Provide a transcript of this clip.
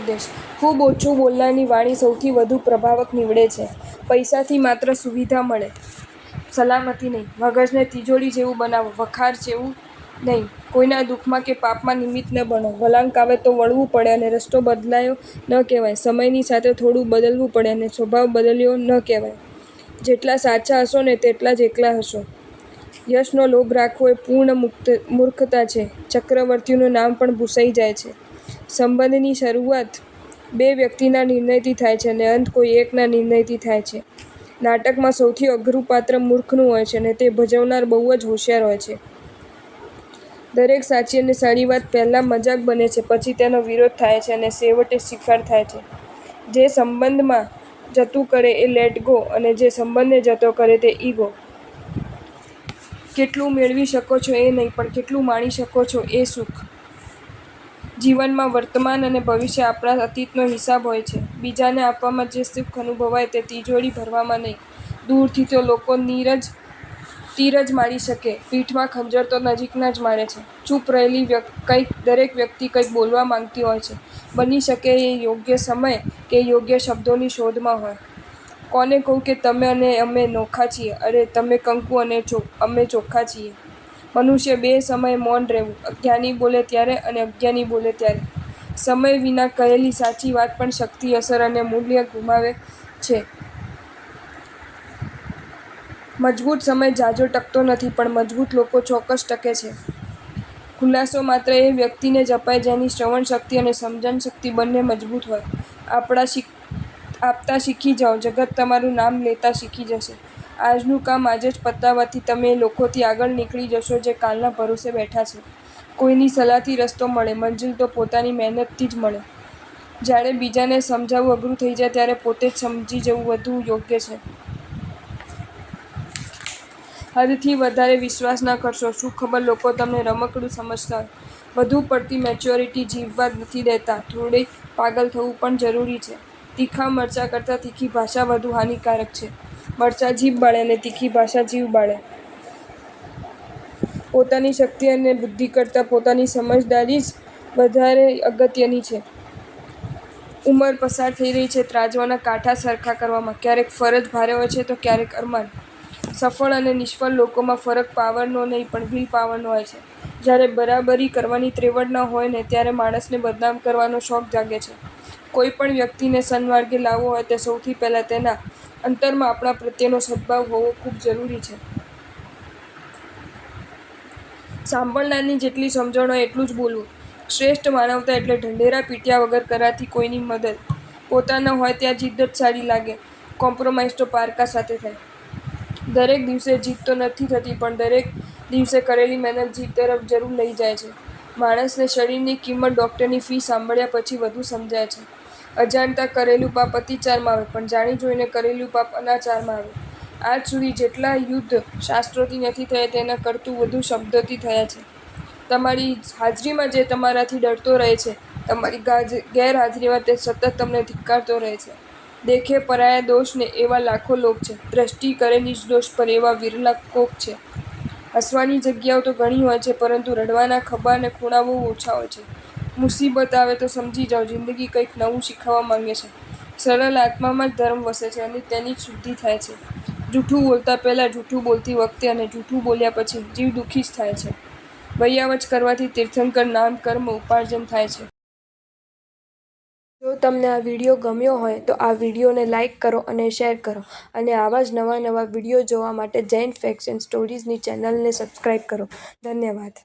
ઉપદેશ. ખૂબ ઓછું બોલનારની વાણી સૌથી વધુ પ્રભાવક નીવડે છે. પૈસાથી માત્ર સુવિધા મળે, સલામતી નહીં. મગજને તિજોરી જેવું બનાવો, વખાર જેવું નહીં. કોઈના દુઃખમાં કે પાપમાં નિમિત્ત ન બનો. વળાંક આવે તો વળવું પડે અને રસ્તો બદલાયો ન કહેવાય. સમયની સાથે થોડું બદલવું પડે અને સ્વભાવ બદલ્યો ન કહેવાય. જેટલા સાચા હશો ને તેટલા જ એકલા હશો. યશનો લોભ રાખવો એ પૂર્ણ મૂર્ખતા છે. ચક્રવર્તીનું નામ પણ ભૂસાઈ જાય છે. સંબંધની શરૂઆત બે વ્યક્તિના નિર્ણયથી થાય છે અને અંત કોઈ એકના નિર્ણયથી થાય છે. નાટકમાં સૌથી અઘરું પાત્ર મૂર્ખનું હોય છે અને તે ભજવનાર બહુ જ હોશિયાર હોય છે. દરેક સાચી અને સારી વાત પહેલાં મજાક બને છે, પછી તેનો વિરોધ થાય છે અને છેવટે સ્વીકાર થાય છે. જે સંબંધમાં જતું કરે એ લેટ ગો અને જે સંબંધને જતો કરે તે ઈગો. કેટલું મેળવી શકો છો એ નહીં, પણ કેટલું માણી શકો છો એ સુખ. જીવનમાં વર્તમાન અને ભવિષ્ય આપણા અતીતનો હિસાબ હોય છે. બીજાને આપવામાં જે સુખ અનુભવાય તે તિજોરી ભરવામાં નહીં. દૂરથી તો લોકો તીર જ મારી શકે, પીઠમાં ખંજર તો નજીકના જ મારે છે. ચૂપ રહેલી દરેક વ્યક્તિ કંઈક બોલવા માંગતી હોય છે. બની શકે એ યોગ્ય સમય કે યોગ્ય શબ્દોની શોધમાં હોય. કોને કહું કે તમે અને અમે નોખા છીએ? અરે તમે કંકુ અને અમે ચોખ્ખા છીએ. મનુષ્ય બે સમયે મૌન રહેવું, અજ્ઞાની બોલે ત્યારે અને અજ્ઞાની બોલે ત્યારે. સમય વિના કહેલી સાચી વાત પણ શક્તિ, અસર અને મૂલ્ય ગુમાવે છે. મજબૂત સમય ઝાઝો ટકતો નથી, પણ મજબૂત લોકો ચોક્કસ ટકે છે. ખુલાસો માત્ર એ વ્યક્તિને જ અપાય જેની શ્રવણ શક્તિ અને સમજણ શક્તિ બંને મજબૂત હોય. આપતા શીખી જાઓ, જગત તમારું નામ લેતા શીખી જશે. આજનું કામ આજે જ પતાવવાથી તમે એ લોકોથી આગળ નીકળી જશો જે કાલના ભરોસે બેઠા છે. કોઈની સલાહથી રસ્તો મળે, મંજિલ તો પોતાની મહેનતથી જ મળે. જ્યારે બીજાને સમજાવવું અઘરું થઈ જાય ત્યારે પોતે જ સમજી જવું વધુ યોગ્ય છે. હદથી વધારે વિશ્વાસ ન કરશો. શું ખબર લોકો તમને રમકડું સમજતા હોય. વધુ પડતી મેચ્યોરિટી જીવવા નથી દેતા. થોડી પાગલ થવું પણ જરૂરી છે. તીખા મરચાં કરતાં તીખી ભાષા વધુ હાનિકારક છે. મરચાં જીભ બાળે અને તીખી ભાષા જીવ બાળે. પોતાની શક્તિ અને બુદ્ધિ કરતાં પોતાની સમજદારી જ વધારે અગત્યની છે. ઉંમર પસાર થઈ રહી છે ત્રાજવાના કાંઠા સરખા કરવામાં. ક્યારેક ફરજ ભારે હોય છે તો ક્યારેક અરમાન. સફળ અને નિષ્ફળ લોકોમાં ફરક પાવરનો નહીં પણ વિલ પાવરનો હોય છે. જ્યારે બરાબરી કરવાની ત્રેવડ ન હોય ને ત્યારે માણસને બદનામ કરવાનો શોખ જાગે છે. કોઈ પણ વ્યક્તિને સન્માર્ગે લાવવો હોય તો સૌથી પહેલાં તેના અંતરમાં આપણા પ્રત્યેનો સદભાવ હોવો ખૂબ જરૂરી છે. સાંભળનારની જેટલી સમજણ હોય એટલું જ બોલવું. શ્રેષ્ઠ માનવતા એટલે ઢંઢેરા પીટ્યા વગર કરાતી કોઈની મદદ. પોતાના હોય ત્યાં જીદ જ સારી લાગે. કોમ્પ્રોમાઇઝ તો પારકા સાથે થાય. દરેક દિવસે જીત તો નથી થતી, પણ દરેક દિવસે કરેલી મહેનત જીત તરફ જરૂર લઈ જાય છે. માણસને શરીરની કિંમત ડૉક્ટરની ફી સાંભળ્યા પછી વધુ સમજાય છે. અજાણતા કરેલું પાપ અતિચારમાં આવે, પણ જાણી જોઈને કરેલું પાપ અનાચારમાં આવે. આજ સુધી જેટલા યુદ્ધ શાસ્ત્રોથી નથી થયા તેના કરતું વધુ શબ્દોથી થયા છે. તમારી હાજરીમાં જે તમારાથી ડરતો રહે છે, તમારી ગેરહાજરીમાં તે સતત તમને ધિક્કારતો રહે છે. દેખે પરાયા દોષ ને એવા લાખો લોક છે, દ્રષ્ટિ કરે નિજ દોષ પર એવા વિરલા કોક છે. હસવાની જગ્યાઓ તો ઘણી હોય છે, પરંતુ રડવાના ખભા અને ખૂણા બહુ ઓછા હોય છે. મુસીબત આવે તો સમજી જાઓ, જિંદગી કંઈક નવું શીખવવા માંગે છે. સરળ આત્મામાં જ ધર્મ વસે છે અને તેની જ શુદ્ધિ થાય છે. જૂઠું બોલતા પહેલાં, જૂઠું બોલતી વખતે અને જૂઠું બોલ્યા પછી જીવ દુઃખી જ થાય છે. વૈયાવચ કરવાથી તીર્થંકર નામ કર્મ ઉપાર્જન થાય છે. જો તમને આ વિડીયો ગમ્યો હોય તો આ વિડીયોને લાઇક કરો અને શેર કરો અને આવા જ નવા વિડીયો જોવા માટે જૈન ફેક્ટ્સ એન્ડ સ્ટોરીઝની ચેનલને સબસ્ક્રાઇબ કરો. ધન્યવાદ.